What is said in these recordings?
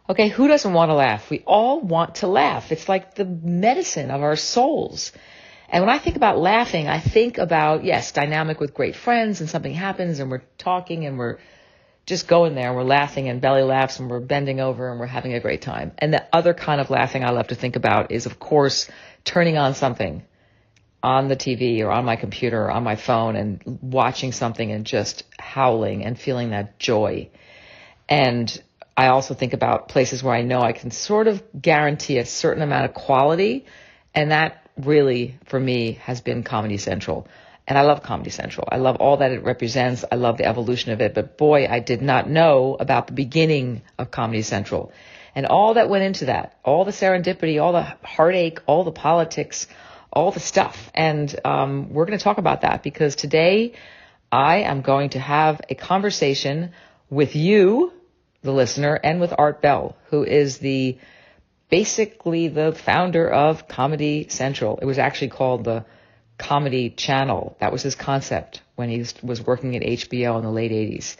Okay, who doesn't want to laugh? We all want to laugh. It's like the medicine of our souls. And when I think about laughing, I think about, yes, dynamic with great friends and something happens and we're talking and we're just going there and we're laughing and belly laughs and we're bending over and we're having a great time. And the other kind of laughing I love to think about is, of course, turning on something on the TV or on my computer or on my phone and watching something and just howling and feeling that joy. And I also think about places where I know I can sort of guarantee a certain amount of quality. And that really, for me, has been Comedy Central. And I love Comedy Central. I love all that it represents. I love the evolution of it. But boy, I did not know about the beginning of Comedy Central and all that went into that, all the serendipity, all the heartache, all the politics, all the stuff. And we're going to talk about that because today I am going to have a conversation with you, the listener, and with Art Bell, who is basically the founder of Comedy Central. It was actually called the Comedy Channel. That was his concept when he was working at HBO in the late 80s.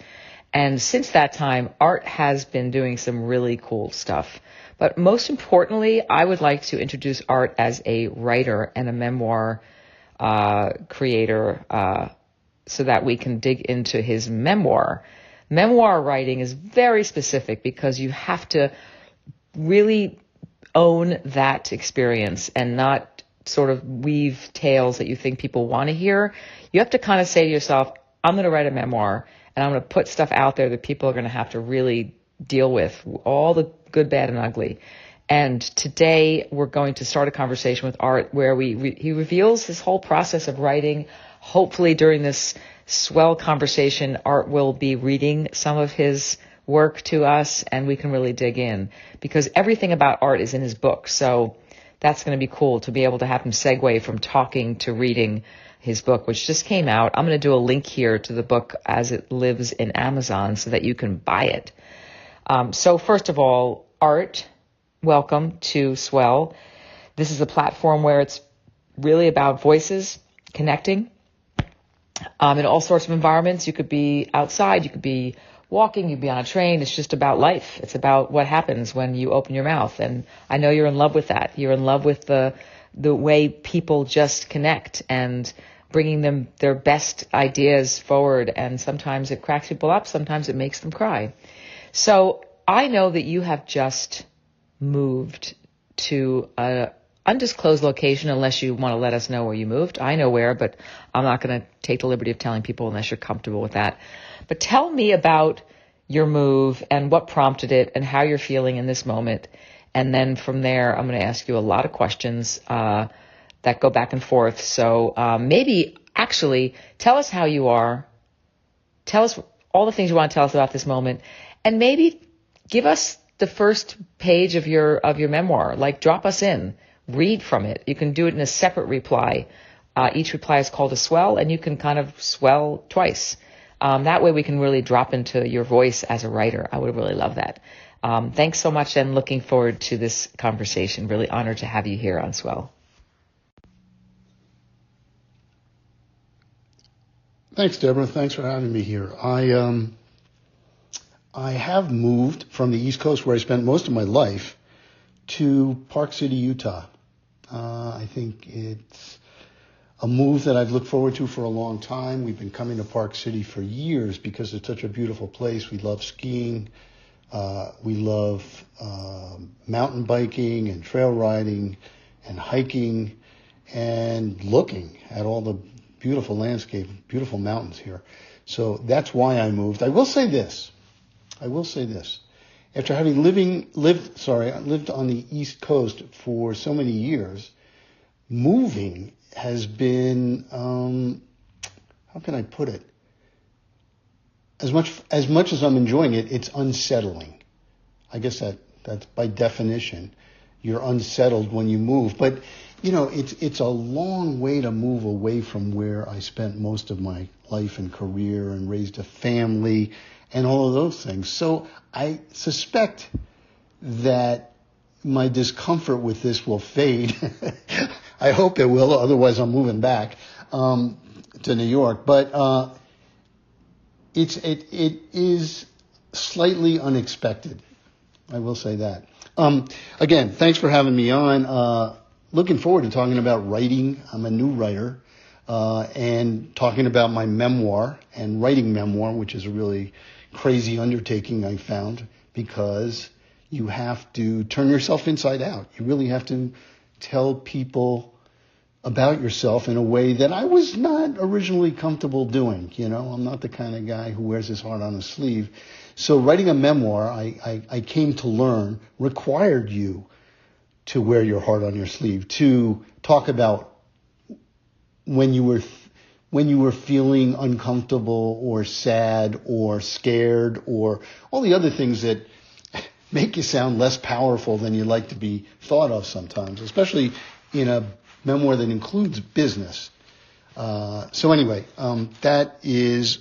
And since that time, Art has been doing some really cool stuff. But most importantly, I would like to introduce Art as a writer and a memoir creator so that we can dig into his memoir. Memoir writing is very specific because you have to really own that experience and not sort of weave tales that you think people want to hear. You have to kind of say to yourself, I'm going to write a memoir and I'm going to put stuff out there that people are going to have to really deal with, all the good, bad, and ugly. And today we're going to start a conversation with Art where he reveals his whole process of writing. Hopefully during this swell conversation, Art will be reading some of his work to us and we can really dig in because everything about Art is in his book. So that's going to be cool to be able to have him segue from talking to reading his book, which just came out. I'm going to do a link here to the book as it lives in Amazon so that you can buy it. So first of all, Art, welcome to Swell. This is a platform where it's really about voices connecting in all sorts of environments. You could be outside, you could be walking, you could be on a train. It's just about life. It's about what happens when you open your mouth. And I know you're in love with that. You're in love with the way people just connect and bringing them their best ideas forward. And sometimes it cracks people up. Sometimes it makes them cry. So I know that you have just moved to an undisclosed location unless you want to let us know where you moved. I know where, but I'm not going to take the liberty of telling people unless you're comfortable with that. But tell me about your move and what prompted it and how you're feeling in this moment. And then from there, I'm going to ask you a lot of questions that go back and forth. So maybe actually tell us how you are. Tell us all the things you want to tell us about this moment. And maybe give us the first page of your memoir. Like drop us in. Read from it. You can do it in a separate reply. Each reply is called a swell, and you can kind of swell twice. That way we can really drop into your voice as a writer. I would really love that. Thanks so much, and looking forward to this conversation. Really honored to have you here on Swell. Thanks, Deborah. Thanks for having me here. I have moved from the East Coast, where I spent most of my life, to Park City, Utah. I think it's a move that I've looked forward to for a long time. We've been coming to Park City for years because it's such a beautiful place. We love skiing. We love mountain biking and trail riding and hiking and looking at all the beautiful landscape, beautiful mountains here. So that's why I moved. I will say this. After having lived on the East Coast for so many years, moving has been, how can I put it? As much as I'm enjoying it, it's unsettling. I guess that's by definition. You're unsettled when you move. But, it's a long way to move away from where I spent most of my life and career and raised a family and all of those things. So I suspect that my discomfort with this will fade. I hope it will, otherwise I'm moving back to New York. But it is slightly unexpected. I will say that. Again, thanks for having me on. Looking forward to talking about writing. I'm a new writer, and talking about my memoir and writing memoir, which is a really crazy undertaking I found, because you have to turn yourself inside out. You really have to tell people about yourself in a way that I was not originally comfortable doing. I'm not the kind of guy who wears his heart on his sleeve. So writing a memoir, I came to learn, required you to wear your heart on your sleeve, to talk about when you were feeling uncomfortable or sad or scared or all the other things that make you sound less powerful than you like to be thought of sometimes, especially in a memoir that includes business. So anyway, that is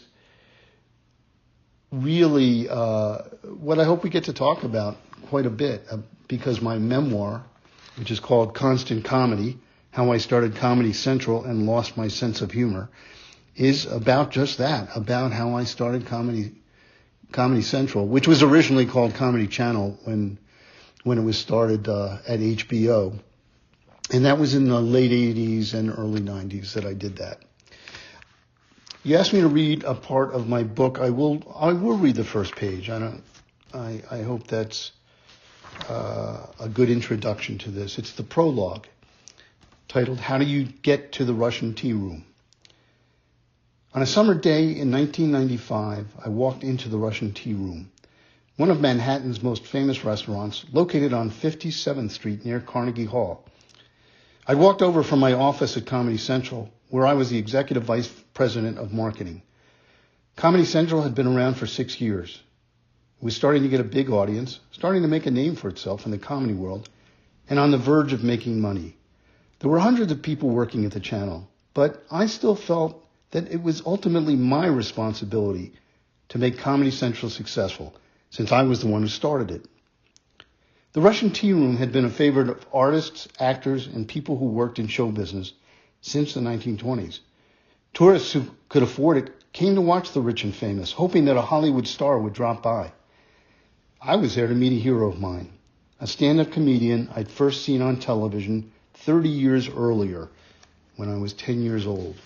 really what I hope we get to talk about quite a bit, because my memoir, which is called Constant Comedy, How I Started Comedy Central and Lost My Sense of Humor, is about just that, about how I started Comedy Central, which was originally called Comedy Channel when it was started at HBO. And that was in the late 80s and early 90s that I did that. You asked me to read a part of my book. I will read the first page. I hope that's a good introduction to this. It's the prologue, titled "How Do You Get to the Russian Tea Room?" On a summer day in 1995, I walked into the Russian Tea Room, one of Manhattan's most famous restaurants, located on 57th Street near Carnegie Hall. I walked over from my office at Comedy Central, where I was the executive vice president of marketing. Comedy Central had been around for 6 years. It was starting to get a big audience, starting to make a name for itself in the comedy world, and on the verge of making money. There were hundreds of people working at the channel, but I still felt that it was ultimately my responsibility to make Comedy Central successful, since I was the one who started it. The Russian Tea Room had been a favorite of artists, actors, and people who worked in show business since the 1920s. Tourists who could afford it came to watch the rich and famous, hoping that a Hollywood star would drop by. I was there to meet a hero of mine, a stand-up comedian I'd first seen on television 30 years earlier, when I was 10 years old.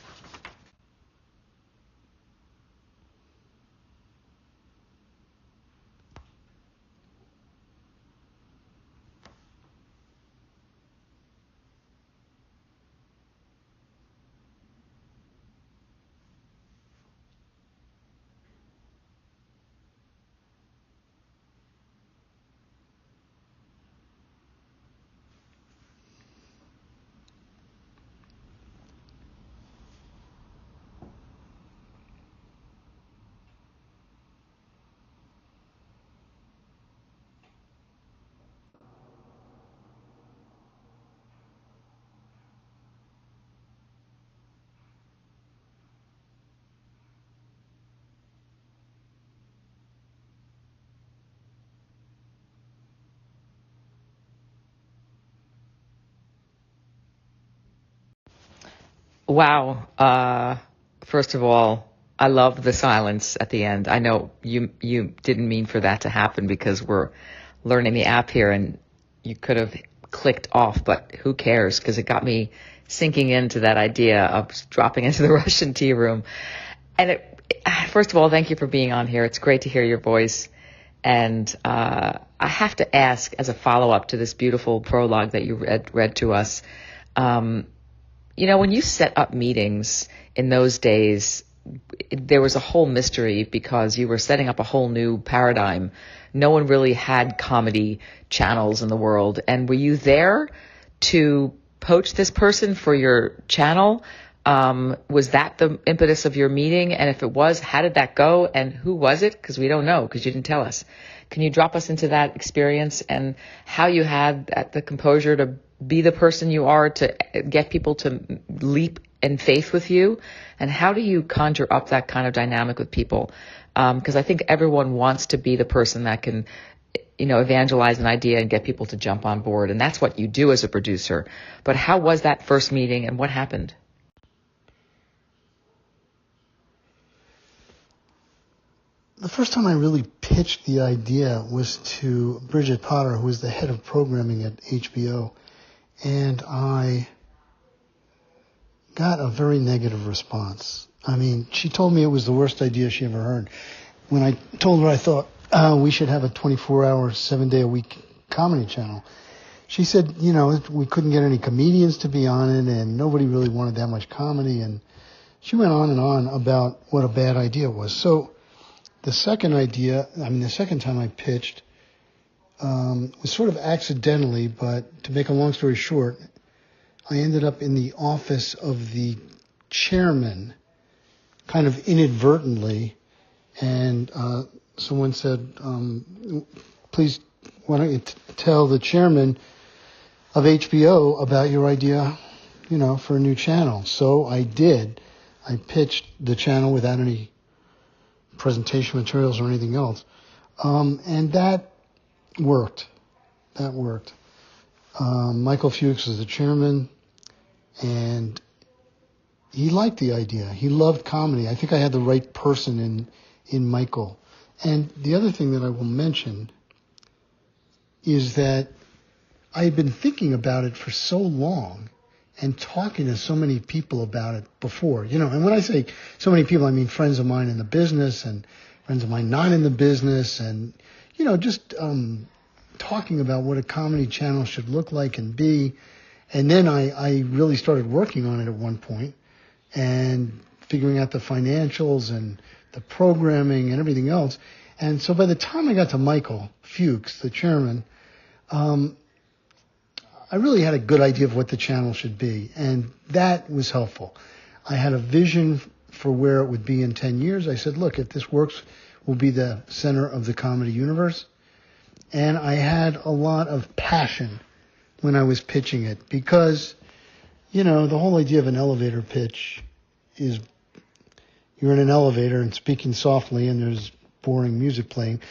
Wow. First of all, I love the silence at the end. I know you didn't mean for that to happen, because we're learning the app here and you could have clicked off, but who cares? Because it got me sinking into that idea of dropping into the Russian tea room. And first of all, thank you for being on here. It's great to hear your voice. And I have to ask, as a follow-up to this beautiful prologue that you read to us, when you set up meetings in those days, there was a whole mystery, because you were setting up a whole new paradigm. No one really had comedy channels in the world. And were you there to poach this person for your channel? Was that the impetus of your meeting? And if it was, how did that go? And who was it? Because we don't know, because you didn't tell us. Can you drop us into that experience and how you had the composure to be the person you are, to get people to leap in faith with you? And how do you conjure up that kind of dynamic with people? Because I think everyone wants to be the person that can, evangelize an idea and get people to jump on board. And that's what you do as a producer. But how was that first meeting and what happened? the first time I really pitched the idea was to Bridget Potter, who was the head of programming at HBO, and I got a very negative response. I mean, she told me it was the worst idea she ever heard. When I told her I thought we should have a 24-hour, 7-day-a-week comedy channel, she said, we couldn't get any comedians to be on it, and nobody really wanted that much comedy, and she went on and on about what a bad idea it was. So the second time I pitched was sort of accidentally, but to make a long story short, I ended up in the office of the chairman, kind of inadvertently, and someone said, please, why don't you tell the chairman of HBO about your idea, for a new channel. So I did. I pitched the channel without any presentation materials or anything else. And that worked. Michael Fuchs was the chairman, and he liked the idea. He loved comedy. I think I had the right person in Michael. And the other thing that I will mention is that I had been thinking about it for so long and talking to so many people about it before, and when I say so many people, I mean friends of mine in the business and friends of mine not in the business, and, just talking about what a comedy channel should look like and be. And then I really started working on it at one point and figuring out the financials and the programming and everything else. And so by the time I got to Michael Fuchs, the chairman, I really had a good idea of what the channel should be, and that was helpful. I had a vision for where it would be in 10 years. I said, look, if this works, we'll be the center of the comedy universe. And I had a lot of passion when I was pitching it because, the whole idea of an elevator pitch is you're in an elevator and speaking softly and there's boring music playing.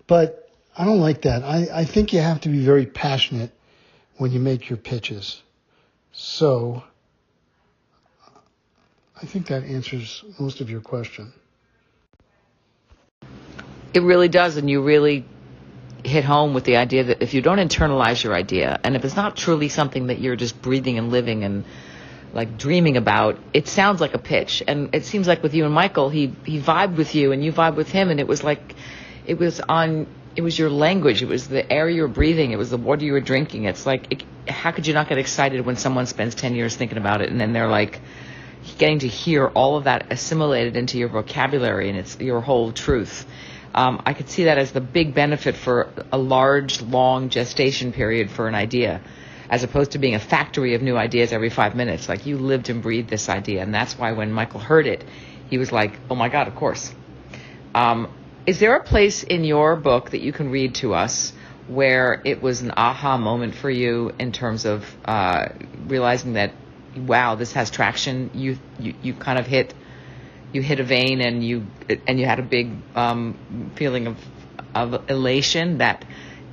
But I don't like that. I think you have to be very passionate when you make your pitches. So I think that answers most of your question. It really does, and you really hit home with the idea that if you don't internalize your idea, and if it's not truly something that you're just breathing and living and like dreaming about, it sounds like a pitch. And it seems like with you and Michael, he vibed with you and you vibed with him, and it was like it was your language, it was the air you were breathing, it was the water you were drinking. It's like, how could you not get excited when someone spends 10 years thinking about it, and then they're like getting to hear all of that assimilated into your vocabulary, and it's your whole truth. I could see that as the big benefit for a large, long gestation period for an idea, as opposed to being a factory of new ideas every 5 minutes. Like, you lived and breathed this idea, and that's why when Michael heard it, he was like, oh my God, of course. Is there a place in your book that you can read to us where it was an aha moment for you in terms of realizing that, wow, this has traction? You kind of hit a vein, and you had a big feeling of elation that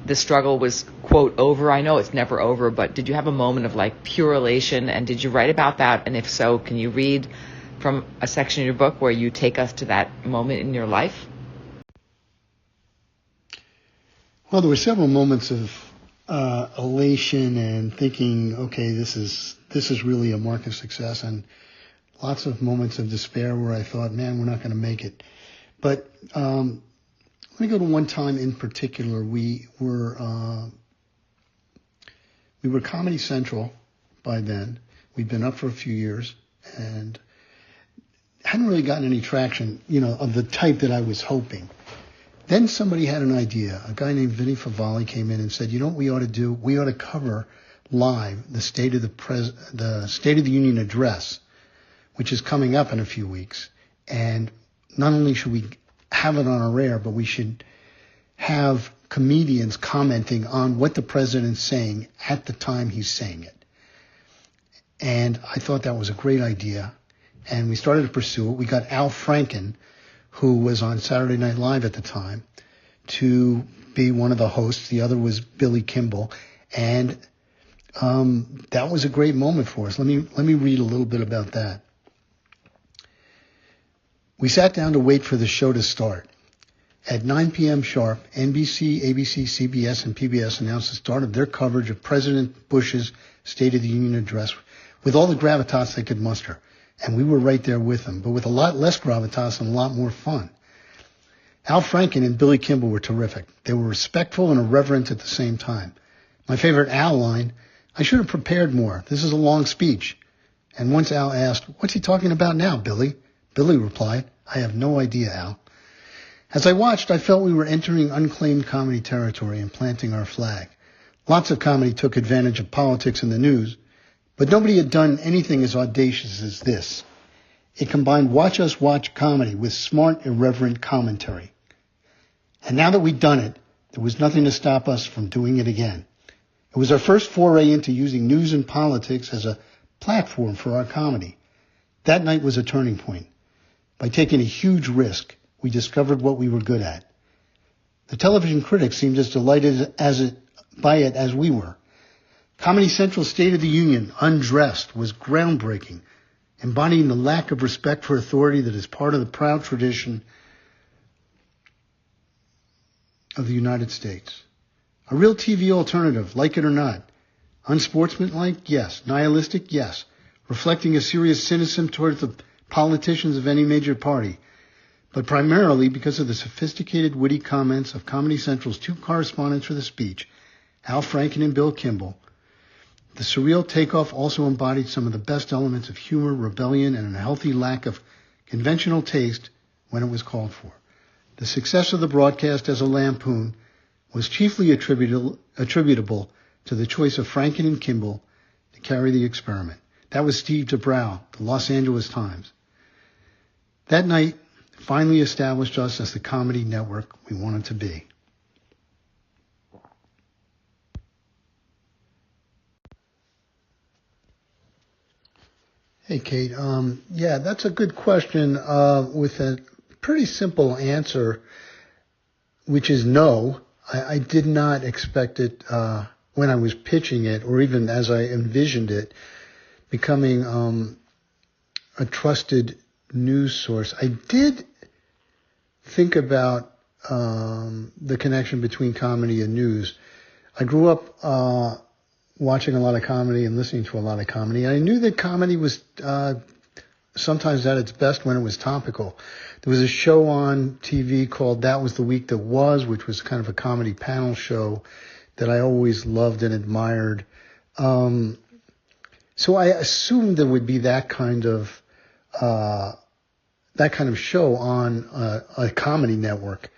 the struggle was, quote, over. I know it's never over, but did you have a moment of like pure elation, and did you write about that? And if so, can you read from a section in your book where you take us to that moment in your life? Well, there were several moments of elation and thinking, okay, this is really a mark of success, and lots of moments of despair where I thought, man, we're not going to make it. But let me go to one time in particular. We were Comedy Central by then. We'd been up for a few years and hadn't really gotten any traction, of the type that I was hoping. Then somebody had an idea. A guy named Vinny Favale came in and said, what we ought to do? We ought to cover live the State of the Union address, which is coming up in a few weeks. And not only should we have it on our air, but we should have comedians commenting on what the president's saying at the time he's saying it. And I thought that was a great idea. And we started to pursue it. We got Al Franken, who was on Saturday Night Live at the time, to be one of the hosts. The other was Billy Kimball. And that was a great moment for us. Let me read a little bit about that. We sat down to wait for the show to start. At 9 p.m. sharp, NBC, ABC, CBS, and PBS announced the start of their coverage of President Bush's State of the Union address with all the gravitas they could muster. And we were right there with them, but with a lot less gravitas and a lot more fun. Al Franken and Billy Kimball were terrific. They were respectful and irreverent at the same time. My favorite Al line, "I should have prepared more. This is a long speech." And once Al asked, "What's he talking about now, Billy?" Billy replied, "I have no idea, Al." As I watched, I felt we were entering unclaimed comedy territory and planting our flag. Lots of comedy took advantage of politics and the news, but nobody had done anything as audacious as this. It combined watch us watch comedy with smart, irreverent commentary. And now that we'd done it, there was nothing to stop us from doing it again. It was our first foray into using news and politics as a platform for our comedy. That night was a turning point. By taking a huge risk, we discovered what we were good at. The television critics seemed as delighted by it as we were. Comedy Central's State of the Union, undressed, was groundbreaking, embodying the lack of respect for authority that is part of the proud tradition of the United States. A real TV alternative, like it or not. Unsportsmanlike? Yes. Nihilistic? Yes. Reflecting a serious cynicism towards the politicians of any major party. But primarily because of the sophisticated, witty comments of Comedy Central's two correspondents for the speech, Al Franken and Bill Kimball. The surreal takeoff also embodied some of the best elements of humor, rebellion, and a healthy lack of conventional taste when it was called for. The success of the broadcast as a lampoon was chiefly attributable to the choice of Franken and Kimball to carry the experiment. That was Steve DeBrow, the Los Angeles Times. That night finally established us as the comedy network we wanted to be. Hey, Kate. Yeah, that's a good question with a pretty simple answer, which is no. I did not expect it when I was pitching it, or even as I envisioned it, becoming a trusted news source. I did think about the connection between comedy and news. I grew up watching a lot of comedy and listening to a lot of comedy. I knew that comedy was sometimes at its best when it was topical. There was a show on TV called That Was the Week That Was, which was kind of a comedy panel show that I always loved and admired. So I assumed there would be that kind of show on a comedy network.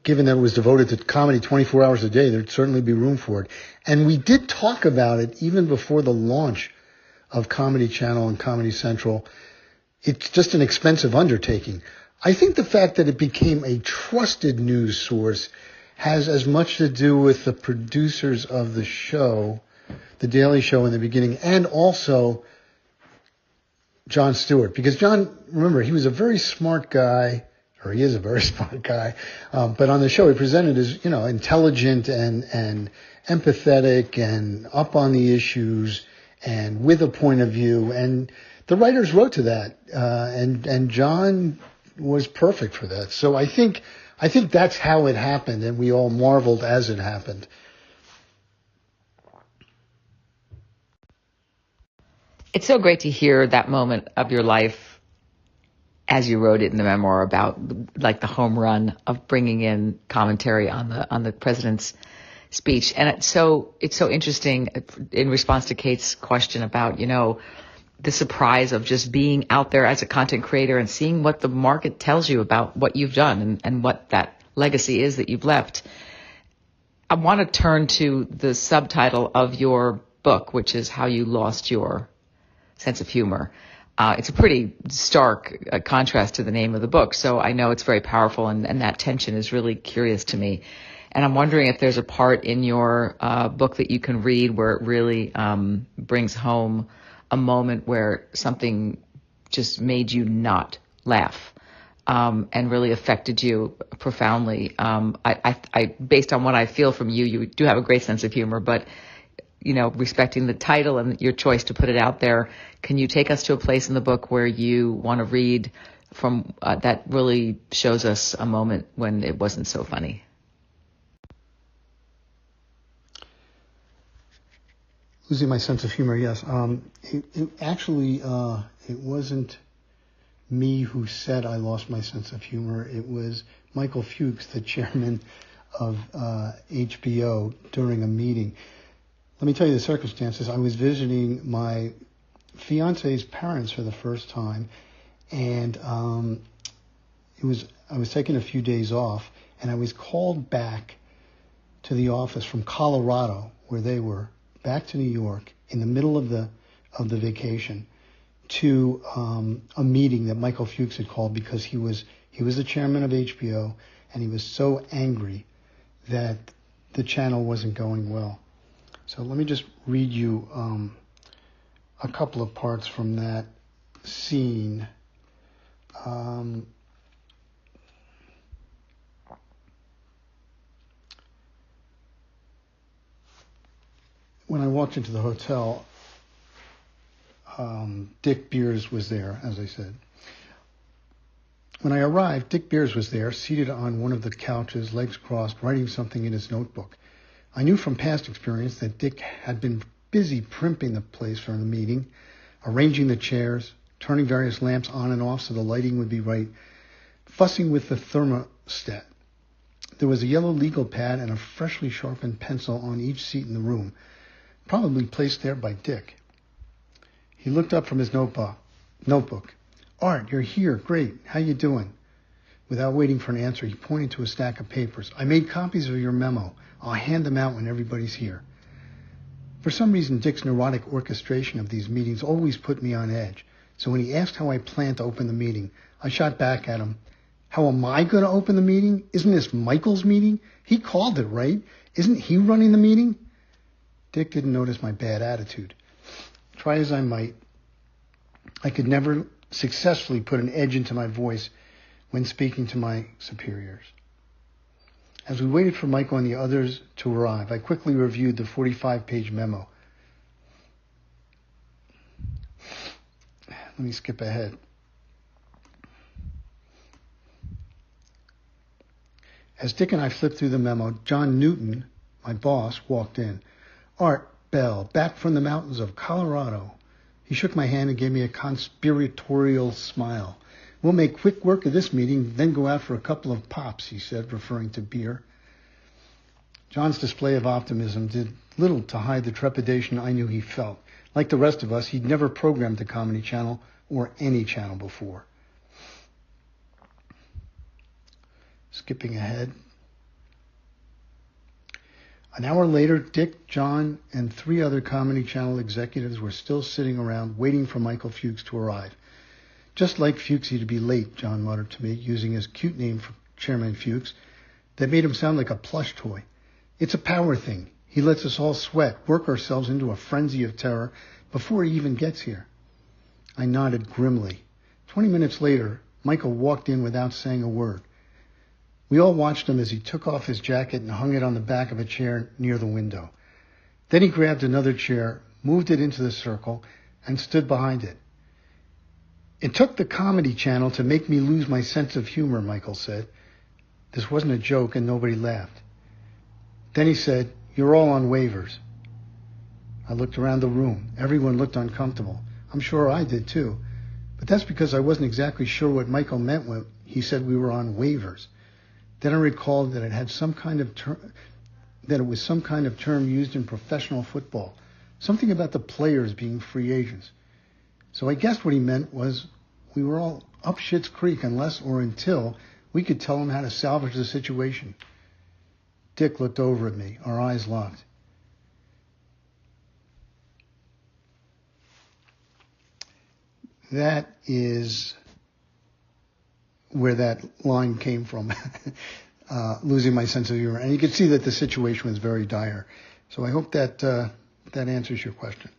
Given that it was devoted to comedy 24 hours a day, there'd certainly be room for it. And we did talk about it even before the launch of Comedy Channel and Comedy Central. It's just an expensive undertaking. I think the fact that it became a trusted news source has as much to do with the producers of the show, The Daily Show in the beginning, and also Jon Stewart. Because Jon, remember, he was a very smart guy, or he is a very smart guy, but on the show he presented as, intelligent and empathetic and up on the issues and with a point of view. And the writers wrote to that, and Jon was perfect for that. So I think that's how it happened, and we all marveled as it happened. It's so great to hear that moment of your life, as you wrote it in the memoir, about like the home run of bringing in commentary on the president's speech. And it's so interesting in response to Kate's question about, the surprise of just being out there as a content creator and seeing what the market tells you about what you've done and what that legacy is that you've left. I want to turn to the subtitle of your book, which is How You Lost Your Sense of Humor. It's a pretty stark contrast to the name of the book, so I know it's very powerful, and that tension is really curious to me. And I'm wondering if there's a part in your book that you can read where it really brings home a moment where something just made you not laugh and really affected you profoundly. I based on what I feel from you, you do have a great sense of humor, but respecting the title and your choice to put it out there, can you take us to a place in the book where you want to read from that really shows us a moment when it wasn't so funny. Losing my sense of humor, yes. It wasn't me who said I lost my sense of humor. It was Michael Fuchs, the chairman of HBO, during a meeting. Let me tell you the circumstances. I was visiting my fiance's parents for the first time, and I was taking a few days off, and I was called back to the office from Colorado, where they were, back to New York in the middle of the vacation to a meeting that Michael Fuchs had called because he was the chairman of HBO, and he was so angry that the channel wasn't going well. So let me just read you a couple of parts from that scene. When I walked into the hotel, Dick Beers was there, as I said. When I arrived, Dick Beers was there, seated on one of the couches, legs crossed, writing something in his notebook. I knew from past experience that Dick had been busy primping the place for the meeting, arranging the chairs, turning various lamps on and off so the lighting would be right, fussing with the thermostat. There was a yellow legal pad and a freshly sharpened pencil on each seat in the room, probably placed there by Dick. He looked up from his notebook. Art, you're here. Great. How you doing? Without waiting for an answer, he pointed to a stack of papers. I made copies of your memo. I'll hand them out when everybody's here. For some reason, Dick's neurotic orchestration of these meetings always put me on edge. So when he asked how I planned to open the meeting, I shot back at him. How am I going to open the meeting? Isn't this Michael's meeting? He called it, right? Isn't he running the meeting? Dick didn't notice my bad attitude. Try as I might, I could never successfully put an edge into my voice when speaking to my superiors. As we waited for Michael and the others to arrive, I quickly reviewed the 45-page memo. Let me skip ahead. As Dick and I flipped through the memo, John Newton, my boss, walked in. Art Bell, back from the mountains of Colorado. He shook my hand and gave me a conspiratorial smile. We'll make quick work of this meeting, then go out for a couple of pops, he said, referring to beer. John's display of optimism did little to hide the trepidation I knew he felt. Like the rest of us, he'd never programmed the Comedy Channel or any channel before. Skipping ahead. An hour later, Dick, John, and 3 other Comedy Channel executives were still sitting around waiting for Michael Fuchs to arrive. Just like Fuchsy to be late, John muttered to me, using his cute name for Chairman Fuchs that made him sound like a plush toy. It's a power thing. He lets us all sweat, work ourselves into a frenzy of terror before he even gets here. I nodded grimly. 20 minutes later, Michael walked in without saying a word. We all watched him as he took off his jacket and hung it on the back of a chair near the window. Then he grabbed another chair, moved it into the circle, and stood behind it. It took the Comedy Channel to make me lose my sense of humor, Michael said. This wasn't a joke, and nobody laughed. Then he said, You're all on waivers. I looked around the room. Everyone looked uncomfortable. I'm sure I did too. But that's because I wasn't exactly sure what Michael meant when he said we were on waivers. Then I recalled that it was some kind of term used in professional football, something about the players being free agents. So I guessed what he meant was we were all up Schitt's Creek unless or until we could tell him how to salvage the situation. Dick looked over at me, our eyes locked. That is where that line came from, losing my sense of humor. And you could see that the situation was very dire. So I hope that that answers your question.